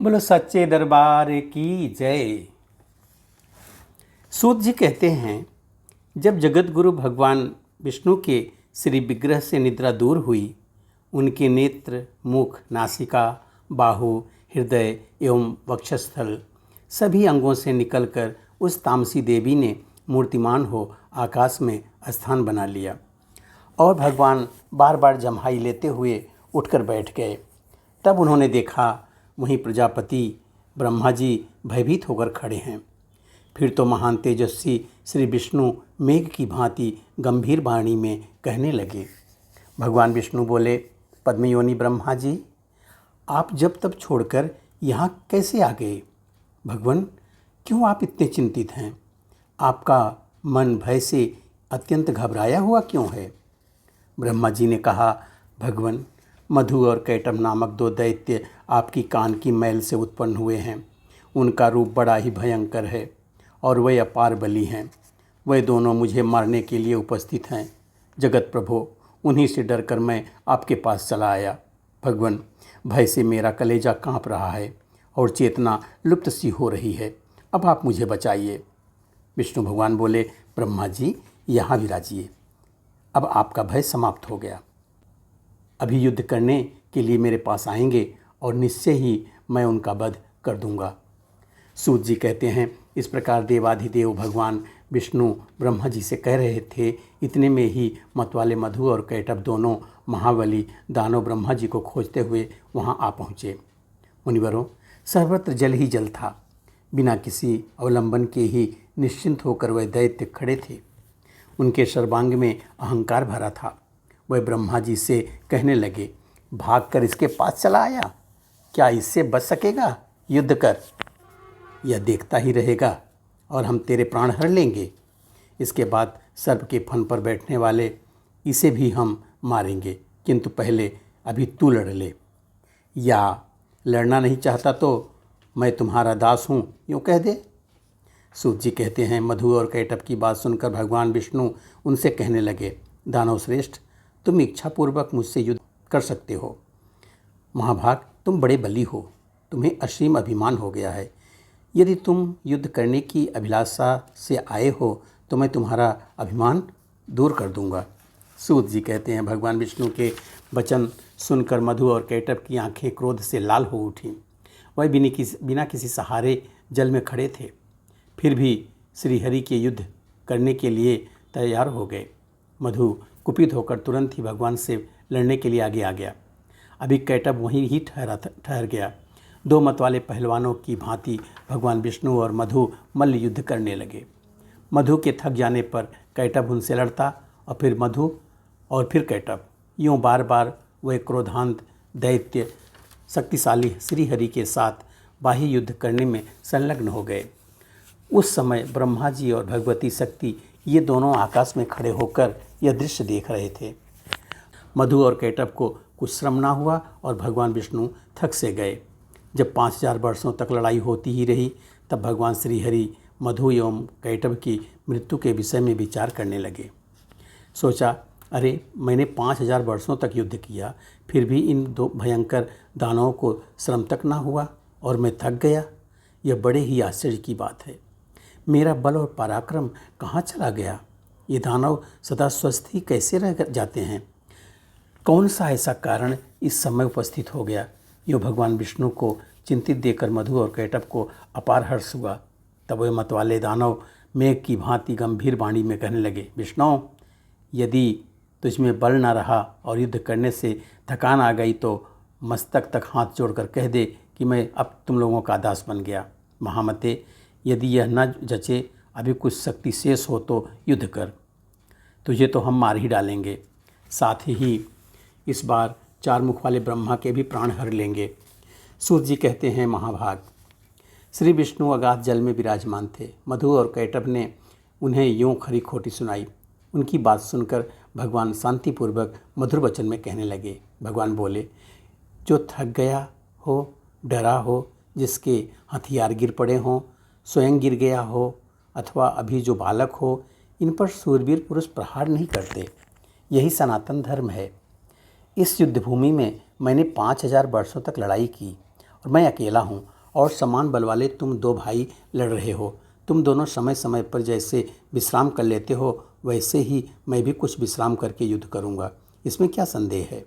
बोलो सच्चे दरबार की जय। सूत जी कहते हैं, जब जगत गुरु भगवान विष्णु के श्री विग्रह से निद्रा दूर हुई, उनके नेत्र, मुख, नासिका, बाहु, हृदय एवं वक्षस्थल सभी अंगों से निकलकर उस तामसी देवी ने मूर्तिमान हो आकाश में स्थान बना लिया और भगवान बार बार जम्हाई लेते हुए उठकर बैठ गए। तब उन्होंने देखा वहीं प्रजापति ब्रह्मा जी भयभीत होकर खड़े हैं। फिर तो महान तेजस्वी श्री विष्णु मेघ की भांति गंभीर वाणी में कहने लगे। भगवान विष्णु बोले, पद्मयोनि ब्रह्मा जी, आप जब तब छोड़कर यहाँ कैसे आ गए? भगवान, क्यों आप इतने चिंतित हैं? आपका मन भय से अत्यंत घबराया हुआ क्यों है? ब्रह्मा जी ने कहा, भगवान, मधु और कैटभ नामक दो दैत्य आपकी कान की मैल से उत्पन्न हुए हैं। उनका रूप बड़ा ही भयंकर है और वे अपार बली हैं। वे दोनों मुझे मारने के लिए उपस्थित हैं। जगत प्रभु, उन्हीं से डरकर मैं आपके पास चला आया। भगवान, भय से मेरा कलेजा कांप रहा है और चेतना लुप्त सी हो रही है। अब आप मुझे बचाइए। विष्णु भगवान बोले, ब्रह्मा जी, यहाँ विराजिए। अब आपका भय समाप्त हो गया। अभी युद्ध करने के लिए मेरे पास आएंगे और निश्चय ही मैं उनका वध कर दूंगा। सूत जी कहते हैं, इस प्रकार देवाधिदेव भगवान विष्णु ब्रह्मा जी से कह रहे थे। इतने में ही मतवाले मधु और कैटभ दोनों महाबली दानव ब्रह्मा जी को खोजते हुए वहां आ पहुँचे। मुनिवरों, सर्वत्र जल ही जल था। बिना किसी अवलंबन के ही निश्चिंत होकर वह दैत्य खड़े थे। उनके सर्वांग में अहंकार भरा था। वह ब्रह्मा जी से कहने लगे, भागकर इसके पास चला आया, क्या इससे बच सकेगा? युद्ध कर, यह देखता ही रहेगा और हम तेरे प्राण हर लेंगे। इसके बाद सर्प के फन पर बैठने वाले इसे भी हम मारेंगे, किंतु पहले अभी तू लड़ ले। या लड़ना नहीं चाहता तो मैं तुम्हारा दास हूँ, यूँ कह दे। सूत जी कहते हैं, मधु और कैटभ की बात सुनकर भगवान विष्णु उनसे कहने लगे, दानव श्रेष्ठ, तुम इच्छापूर्वक मुझसे युद्ध कर सकते हो। महाभाग, तुम बड़े बली हो, तुम्हें असीम अभिमान हो गया है। यदि तुम युद्ध करने की अभिलाषा से आए हो तो मैं तुम्हारा अभिमान दूर कर दूंगा। सूत जी कहते हैं, भगवान विष्णु के वचन सुनकर मधु और कैटभ की आंखें क्रोध से लाल हो उठीं। वह बिना किसी सहारे जल में खड़े थे, फिर भी श्रीहरि के युद्ध करने के लिए तैयार हो गए। मधु कुपित होकर तुरंत ही भगवान से लड़ने के लिए आगे आ गया। अभी कैटभ वहीं ही ठहर गया। दो मतवाले पहलवानों की भांति भगवान विष्णु और मधु मल्ल युद्ध करने लगे। मधु के थक जाने पर कैटभ उनसे लड़ता और फिर मधु और फिर कैटभ, यूँ बार बार वह क्रोधांत दैत्य शक्तिशाली श्रीहरि के साथ बाह्य युद्ध करने में संलग्न हो गए। उस समय ब्रह्मा जी और भगवती शक्ति ये दोनों आकाश में खड़े होकर यह दृश्य देख रहे थे। मधु और कैटभ को कुछ श्रम ना हुआ और भगवान विष्णु थक से गए। जब 5000 वर्षों तक लड़ाई होती ही रही, तब भगवान श्रीहरि मधु एवं कैटभ की मृत्यु के विषय में विचार करने लगे। सोचा, अरे, मैंने 5000 वर्षों तक युद्ध किया, फिर भी इन दो भयंकर दानवों को श्रम तक ना हुआ और मैं थक गया। यह बड़े ही आश्चर्य की बात है। मेरा बल और पराक्रम कहाँ चला गया? ये दानव सदा स्वस्थ ही कैसे रह जाते हैं? कौन सा ऐसा कारण इस समय उपस्थित हो गया? यो भगवान विष्णु को चिंतित देकर मधु और कैटभ को अपार हर्ष हुआ। तब वे मतवाले दानव मेघ की भांति गंभीर वाणी में कहने लगे, विष्णु, यदि तुझमें बल न रहा और युद्ध करने से थकान आ गई तो मस्तक तक हाथ जोड़कर कह दे कि मैं अब तुम लोगों का दास बन गया। महामते, यदि यह न जचे, अभी कुछ शक्ति शेष हो तो युद्ध कर, तुझे तो हम मार ही डालेंगे। साथ ही इस बार 4 मुख वाले ब्रह्मा के भी प्राण हर लेंगे। सूत जी कहते हैं, महाभाग, श्री विष्णु अगाध जल में विराजमान थे। मधु और कैटभ ने उन्हें यूँ खरी खोटी सुनाई। उनकी बात सुनकर भगवान शांतिपूर्वक मधुर वचन में कहने लगे। भगवान बोले, जो थक गया हो, डरा हो, जिसके हथियार गिर पड़े हों, स्वयं गिर गया हो अथवा अभी जो बालक हो, इन पर शूरवीर पुरुष प्रहार नहीं करते। यही सनातन धर्म है। इस युद्धभूमि में मैंने 5000 वर्षों तक लड़ाई की और मैं अकेला हूँ और समान बल वाले तुम दो भाई लड़ रहे हो। तुम दोनों समय समय पर जैसे विश्राम कर लेते हो वैसे ही मैं भी कुछ विश्राम करके युद्ध करूँगा, इसमें क्या संदेह है।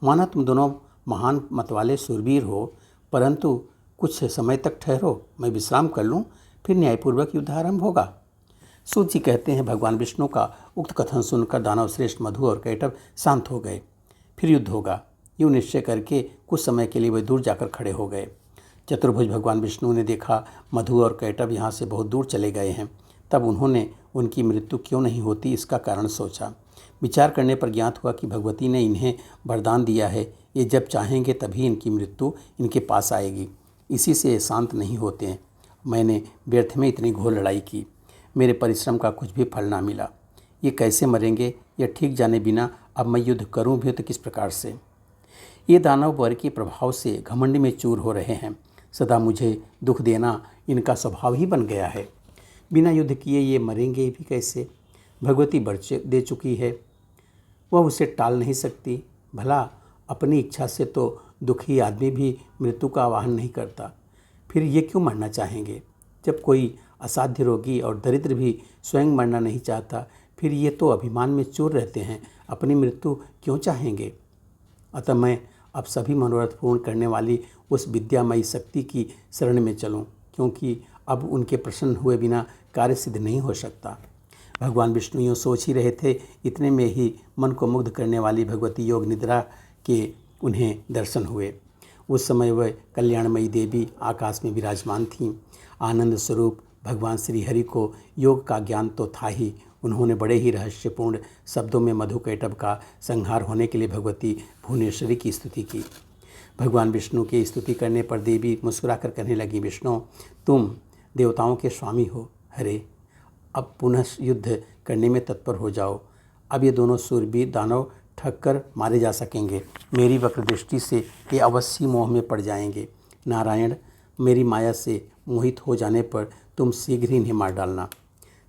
माना तुम दोनों महान मतवाले शूरवीर हो, परंतु कुछ समय तक ठहरो, मैं विश्राम कर लूँ, फिर न्यायपूर्वक युद्ध आरंभ होगा। सूत जी कहते हैं भगवान विष्णु का उक्त कथन सुनकर दानव श्रेष्ठ मधु और कैटभ शांत हो गए। फिर युद्ध होगा यूँ निश्चय करके कुछ समय के लिए वे दूर जाकर खड़े हो गए। चतुर्भुज भगवान विष्णु ने देखा मधु और कैटभ यहाँ से बहुत दूर चले गए हैं। तब उन्होंने उनकी मृत्यु क्यों नहीं होती इसका कारण सोचा। विचार करने पर ज्ञात हुआ कि भगवती ने इन्हें वरदान दिया है, ये जब चाहेंगे तभी इनकी मृत्यु इनके पास आएगी, इसी से ये शांत नहीं होते हैं। मैंने व्यर्थ में इतनी घोर लड़ाई की, मेरे परिश्रम का कुछ भी फल ना मिला। ये कैसे मरेंगे यह ठीक जाने बिना अब मैं युद्ध करूं भी तो किस प्रकार से। ये दानव वर्ग के प्रभाव से घमंड में चूर हो रहे हैं। सदा मुझे दुख देना इनका स्वभाव ही बन गया है। बिना युद्ध किए ये मरेंगे भी कैसे। भगवती वर दे चुकी है, वह उसे टाल नहीं सकती। भला अपनी इच्छा से तो दुखी आदमी भी मृत्यु का आवाहन नहीं करता, फिर ये क्यों मरना चाहेंगे। जब कोई असाध्य रोगी और दरिद्र भी स्वयं मरना नहीं चाहता, फिर ये तो अभिमान में चूर रहते हैं, अपनी मृत्यु क्यों चाहेंगे। अतः मैं अब सभी मनोरथ पूर्ण करने वाली उस विद्यामयी शक्ति की शरण में चलूं, क्योंकि अब उनके प्रसन्न हुए बिना कार्य सिद्ध नहीं हो सकता। भगवान विष्णु यूँ सोच ही रहे थे, इतने में ही मन को मुग्ध करने वाली भगवती योग निद्रा के उन्हें दर्शन हुए। उस समय वह कल्याणमयी देवी आकाश में विराजमान थीं। आनंद स्वरूप भगवान श्री हरि को योग का ज्ञान तो था ही। उन्होंने बड़े ही रहस्यपूर्ण शब्दों में मधु कैटभ का संहार होने के लिए भगवती भुवनेश्वरी की स्तुति की। भगवान विष्णु की स्तुति करने पर देवी मुस्कुराकर कहने लगी, विष्णु तुम देवताओं के स्वामी हो, हरे अब पुनः युद्ध करने में तत्पर हो जाओ। अब ये दोनों शूरवीर दानव ठग कर मारे जा सकेंगे। मेरी वक्र दृष्टि से ये अवश्य मोह में पड़ जाएंगे। नारायण, मेरी माया से मोहित हो जाने पर तुम शीघ्र ही इन्हें मार डालना।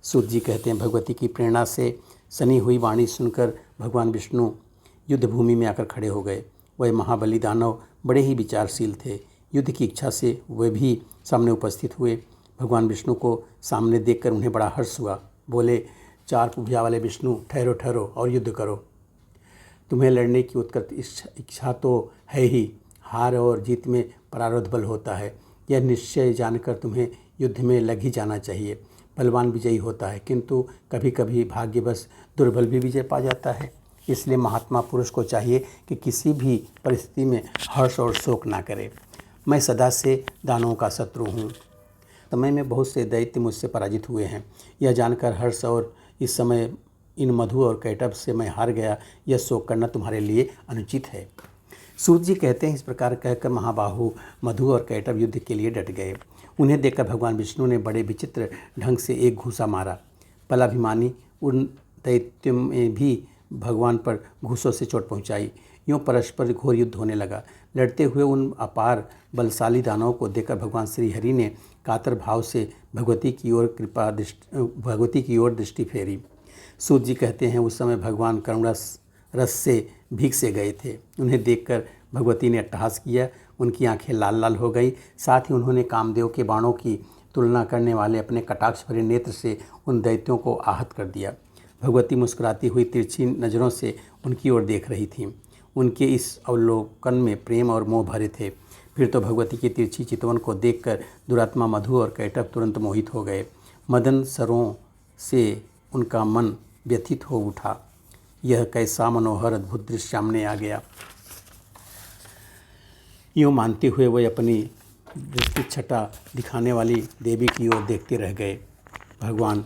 सूत जी कहते हैं भगवती की प्रेरणा से सनी हुई वाणी सुनकर भगवान विष्णु युद्ध भूमि में आकर खड़े हो गए। वह महाबली दानव बड़े ही विचारशील थे। युद्ध की इच्छा से वे भी सामने उपस्थित हुए। भगवान विष्णु को सामने देखकर उन्हें बड़ा हर्ष हुआ। बोले, चार भुजा वाले विष्णु, ठहरो ठहरो और युद्ध करो। तुम्हें लड़ने की उत्कट इच्छा तो है ही, हार और जीत में प्रारब्ध बल होता है। यह निश्चय जानकर तुम्हें युद्ध में लग ही जाना चाहिए। बलवान विजयी होता है, किंतु कभी कभी भाग्यवश दुर्बल भी विजय पा जाता है। इसलिए महात्मा पुरुष को चाहिए कि किसी भी परिस्थिति में हर्ष और शोक ना करे। मैं सदा से दानवों का शत्रु हूँ। समय में बहुत से दैत्य मुझसे पराजित हुए हैं। यह जानकर हर्ष और इस समय इन मधु और कैटभ से मैं हार गया, यह शोक करना तुम्हारे लिए अनुचित है। सूत जी कहते हैं, इस प्रकार कहकर महाबाहु मधु और कैटभ युद्ध के लिए डट गए। उन्हें देखकर भगवान विष्णु ने बड़े विचित्र ढंग से एक घूंसा मारा। बलाभिमानी उन दैत्यों में भी भगवान पर घूंसों से चोट पहुंचाई। यूँ परस्पर घोर युद्ध होने लगा। लड़ते हुए उन अपार बलशाली दानवों को देखकर भगवान श्री हरि ने कातर भाव से भगवती की ओर दृष्टि फेरी। सूत जी कहते हैं, उस समय भगवान करुणा रस से भीग से गए थे। उन्हें देखकर भगवती ने अट्टहास किया। उनकी आंखें लाल लाल हो गई। साथ ही उन्होंने कामदेव के बाणों की तुलना करने वाले अपने कटाक्ष भरे नेत्र से उन दैत्यों को आहत कर दिया। भगवती मुस्कुराती हुई तिरछी नज़रों से उनकी ओर देख रही थीं। उनके इस अवलोकन में प्रेम और मोह भरे थे। फिर तो भगवती की तिरछी चितवन को देखकर दुरात्मा मधु और कैटभ तुरंत मोहित हो गए। मदन सरों से उनका मन व्यथित हो उठा। यह कैसा मनोहर अद्भुत दृश्य सामने आ गया। यूँ मानते हुए वह अपनी दृष्टि छटा दिखाने वाली देवी की ओर देखते रह गए। भगवान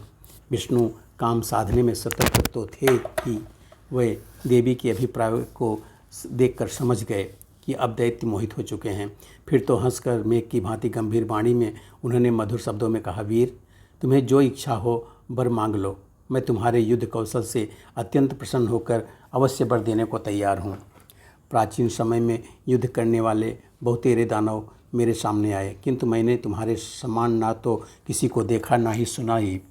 विष्णु काम साधने में सतर्क तो थे ही, वे देवी के अभिप्राय को देखकर समझ गए कि अब दैत्य मोहित हो चुके हैं। फिर तो हंसकर मेघ की भांति गंभीर वाणी में उन्होंने मधुर शब्दों में कहा, वीर, तुम्हें जो इच्छा हो वर मांग लो। मैं तुम्हारे युद्ध कौशल से अत्यंत प्रसन्न होकर अवश्य वर देने को तैयार हूँ। प्राचीन समय में युद्ध करने वाले बहुतेरे दानव मेरे सामने आए, किंतु मैंने तुम्हारे समान ना तो किसी को देखा ना ही सुना ही।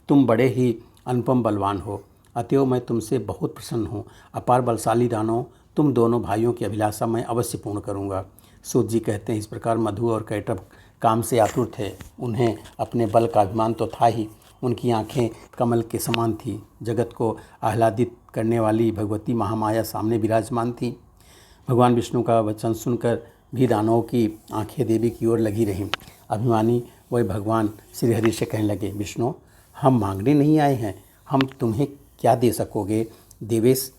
तुम बड़े ही अनुपम बलवान हो, अतएव मैं तुमसे बहुत प्रसन्न हूँ। अपार बलशाली दानव, तुम दोनों भाइयों की अभिलाषा मैं अवश्य पूर्ण करूँगा। सूत जी कहते हैं, इस प्रकार मधु और कैटभ काम से आतुर थे। उन्हें अपने बल का अभिमान तो था ही, उनकी आंखें कमल के समान थी। जगत को आह्लादित करने वाली भगवती महामाया सामने विराजमान थी। भगवान विष्णु का वचन सुनकर भी दानवों की आंखें देवी की ओर लगी रहीं। अभिमानी वही भगवान श्रीहरि से कहने लगे, विष्णु, हम मांगने नहीं आए हैं, हम तुम्हें क्या दे सकोगे देवेश?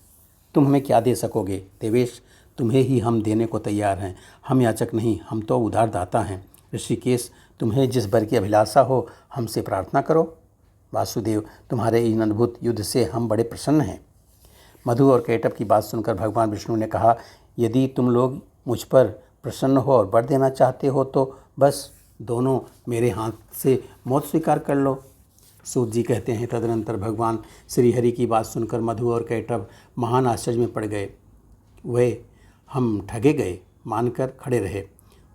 तुम हमें क्या दे सकोगे देवेश? तुम्हें ही हम देने को तैयार हैं। हम याचक नहीं, हम तो उदार दाता हैं। ऋषिकेश, तुम्हें जिस वर की अभिलाषा हो हमसे प्रार्थना करो। वासुदेव, तुम्हारे इन अद्भुत युद्ध से हम बड़े प्रसन्न हैं। मधु और कैटभ की बात सुनकर भगवान विष्णु ने कहा, यदि तुम लोग मुझ पर प्रसन्न हो और वर देना चाहते हो तो बस दोनों मेरे हाथ से मौत स्वीकार कर लो। सूत जी कहते हैं, तदनंतर भगवान श्रीहरि की बात सुनकर मधु और कैटभ महान आश्चर्य में पड़ गए। वे हम ठगे गए मानकर खड़े रहे।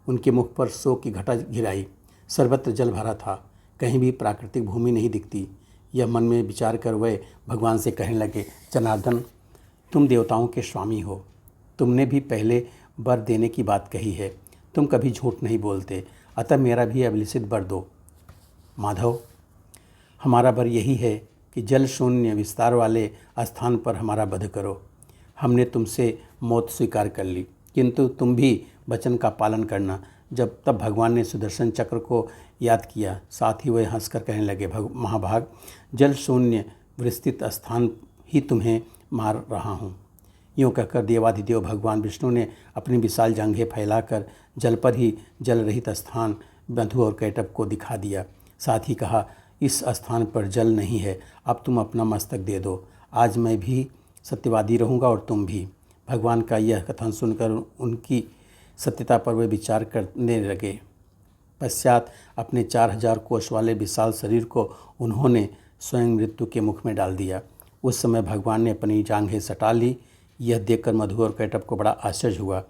उनके मुख पर शोक की घटा घिराई। सर्वत्र जल भरा था, कहीं भी प्राकृतिक भूमि नहीं दिखती। यह मन में विचार कर वे भगवान से कहने लगे, जनार्दन, तुम देवताओं के स्वामी हो, तुमने भी पहले वर देने की बात कही है, तुम कभी झूठ नहीं बोलते, अतः मेरा भी अभिलषित वर दो। माधव, हमारा वर यही है कि जल शून्य विस्तार वाले स्थान पर हमारा वध करो। हमने तुमसे मौत स्वीकार कर ली, किंतु तुम भी वचन का पालन करना। जब तब भगवान ने सुदर्शन चक्र को याद किया। साथ ही वह हंसकर कहने लगे, महाभाग, जल शून्य विस्तृत स्थान ही तुम्हें मार रहा हूँ। यूँ कहकर देवाधिदेव भगवान विष्णु ने अपनी विशाल जांघें फैलाकर जल पर ही जल रहित स्थान मधु और कैटभ को दिखा दिया। साथ ही कहा, इस स्थान पर जल नहीं है, अब तुम अपना मस्तक दे दो। आज मैं भी सत्यवादी रहूँगा और तुम भी। भगवान का यह कथन सुनकर उनकी सत्यता पर वे विचार करने लगे। पश्चात अपने 4000 कोष वाले विशाल शरीर को उन्होंने स्वयं मृत्यु के मुख में डाल दिया। उस समय भगवान ने अपनी जांघें सटा ली। यह देखकर मधु और कैटभ को बड़ा आश्चर्य हुआ।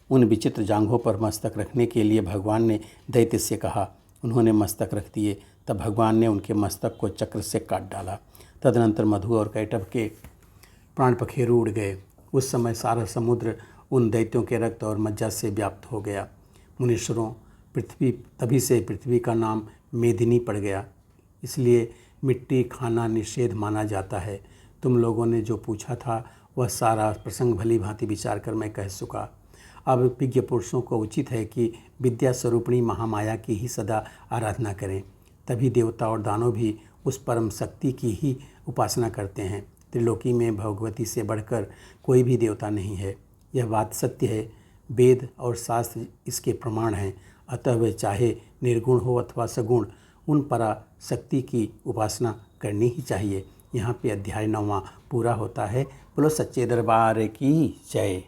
उन विचित्र जांघों पर मस्तक रखने के लिए भगवान ने दैत्य से कहा। उन्होंने मस्तक रख दिए। तब भगवान ने उनके मस्तक को चक्र से काट डाला। तदनंतर मधु और कैटभ के प्राण पखेरु उड़ गए। उस समय सारा समुद्र उन दैत्यों के रक्त और मज्जा से व्याप्त हो गया। मुनीश्वरों, तभी से पृथ्वी का नाम मेदिनी पड़ गया। इसलिए मिट्टी खाना निषेध माना जाता है। तुम लोगों ने जो पूछा था वह सारा प्रसंग भली भांति विचार कर मैं कह चुका। अब विज्ञ पुरुषों को उचित है कि विद्या स्वरूपिणी महामाया की ही सदा आराधना करें। तभी देवता और दानव भी उस परम शक्ति की ही उपासना करते हैं। त्रिलोकी में भगवती से बढ़कर कोई भी देवता नहीं है। यह बात सत्य है। वेद और शास्त्र इसके प्रमाण हैं। अतः वे चाहे निर्गुण हो अथवा सगुण, उन परा शक्ति की उपासना करनी ही चाहिए। यहाँ पे अध्याय 9वां पूरा होता है। बोलो सच्चे दरबार की जय।